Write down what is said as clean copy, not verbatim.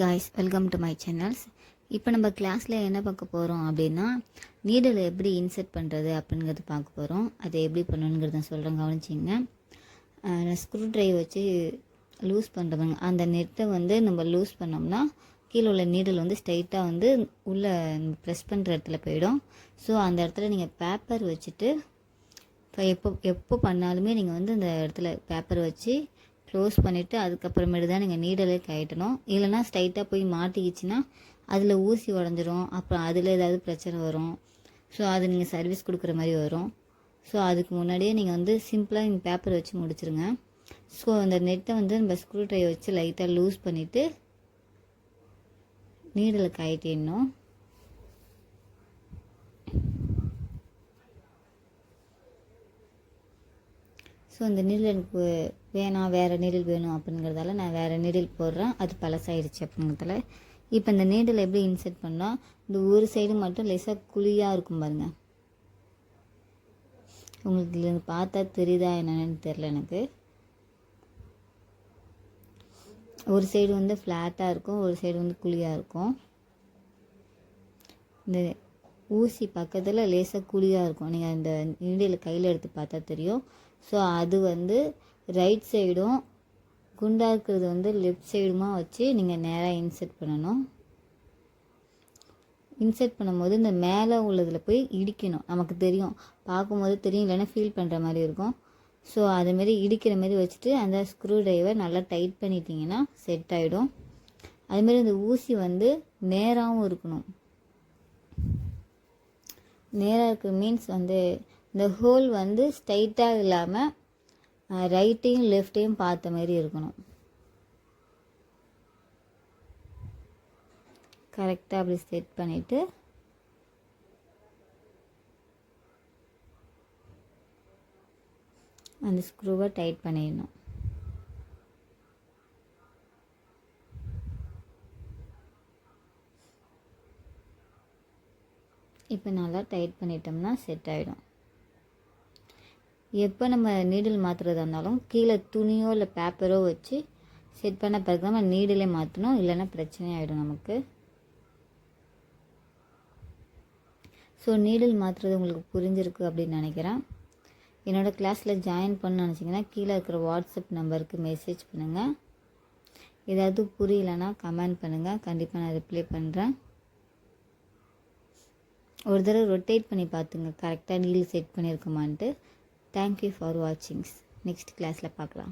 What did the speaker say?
Guys, welcome to my channels. இப்போ நம்ம கிளாஸில் என்ன பார்க்க போகிறோம் அப்படின்னா, நீடில் எப்படி இன்செர்ட் பண்ணுறது அப்படிங்கிறது பார்க்க போகிறோம். அதை எப்படி பண்ணணுங்கிறத சொல்கிறேன், கவனிச்சிங்க. ஸ்க்ரூ ட்ரைவ் வச்சு லூஸ் பண்ணுறவங்க அந்த நெட்டை நம்ம லூஸ் பண்ணோம்னா கீழே உள்ள நீடில் ஸ்ட்ரைட்டாக உள்ளே ப்ரெஸ் பண்ணுற இடத்துல போயிடும். ஸோ அந்த இடத்துல நீங்கள் பேப்பர் வச்சுட்டு எப்போ பண்ணாலுமே நீங்கள் அந்த இடத்துல பேப்பர் வச்சு க்ளோஸ் பண்ணிவிட்டு அதுக்கப்புறமேட்டு தான் நீங்கள் நீடலே கட்டணும். இல்லைனா ஸ்ட்ரைட்டாக போய் மாட்டிக்கிச்சின்னா அதில் ஊசி உடஞ்சிரும். அப்புறம் அதில் ஏதாவது பிரச்சனை வரும். ஸோ அது நீங்கள் சர்வீஸ் கொடுக்குற மாதிரி வரும். ஸோ அதுக்கு முன்னாடியே நீங்கள் சிம்பிளாக இந்த பேப்பர் வச்சு முடிச்சுருங்க. ஸோ அந்த நெட்டை நம்ம ஸ்க்ரூ ட்ரைவர் வச்சு லைட்டாக லூஸ் பண்ணிவிட்டு நீடில் கட்டிடணும். ஸோ அந்த நீடில் எனக்கு வேணாம், வேறு நீடில் வேணும் அப்படிங்கிறதால நான் வேறு நீடில் போடுறேன். அது பழசாயிடுச்சு அப்படிங்கிறதால. இப்போ இந்த நீடில் எப்படி இன்செர்ட் பண்ணால் இந்த ஒரு சைடு மட்டும் லேசாக குழியாக இருக்கும் பாருங்கள். உங்களுக்கு இது பார்த்தா தெரியுதா என்னன்னு தெரில எனக்கு. ஒரு சைடு ஃப்ளாட்டாக இருக்கும், ஒரு சைடு குழியாக இருக்கும். இந்த ஊசி பக்கத்தில் லேசாக குழியாக இருக்கும். நீங்கள் அந்த நீடில் கையில் எடுத்து பார்த்தா தெரியும். ஸோ அது ரைட் சைடும் குண்டாக இருக்கிறது லெஃப்ட் சைடுமா வச்சு நீங்கள் நேராக இன்செர்ட் பண்ணணும். இன்செர்ட் பண்ணும்போது இந்த மேலே உள்ளதில் போய் இடிக்கணும். நமக்கு தெரியும், பார்க்கும்போது தெரியும், இல்லைன்னா ஃபீல் பண்ணுற மாதிரி இருக்கும். ஸோ அதுமாரி இடிக்கிற மாதிரி வச்சுட்டு அந்த ஸ்க்ரூ ட்ரைவர் நல்லா டைட் பண்ணிட்டீங்கன்னா செட் ஆகிடும். அதுமாரி இந்த ஊசி நேராகவும் இருக்கணும். நேராக இருக்க மீன்ஸ் இந்த ஹோல் ஸ்ட்ரைட்டாக இல்லாமல் ரைட்டையும் லெஃப்டையும் பார்த்த மாதிரி இருக்கணும். கரெக்டாக அப்படி செட் பண்ணிவிட்டு அந்த ஸ்க்ரூவை டைட் பண்ணிடணும். இப்போ நல்லா டைட் பண்ணிட்டோம்னா செட் ஆகிடும். எப்போ நம்ம நீடில் மாற்றுறதா இருந்தாலும் கீழே துணியோ இல்லை பேப்பரோ வச்சு செட் பண்ண பிறகு நம்ம நீடிலே மாற்றணும், இல்லைன்னா பிரச்சனை ஆகிடும் நமக்கு. ஸோ நீடில் மாற்றுறது உங்களுக்கு புரிஞ்சிருக்கு அப்படின்னு நினைக்கிறேன். என்னோடய கிளாஸில் ஜாயின் பண்ண நினச்சிங்கன்னா கீழே இருக்கிற வாட்ஸ்அப் நம்பருக்கு மெசேஜ் பண்ணுங்கள். ஏதாவது புரியலைன்னா கமெண்ட் பண்ணுங்கள், கண்டிப்பாக நான் ரிப்ளை பண்ணுறேன். ஒரு தடவை ரொட்டேட் பண்ணி பார்த்துங்க கரெக்டாக நீடில் செட் பண்ணியிருக்கோமான்ட்டு. Thank you for watching. நெக்ஸ்ட் கிளாஸில் பார்க்கலாம்.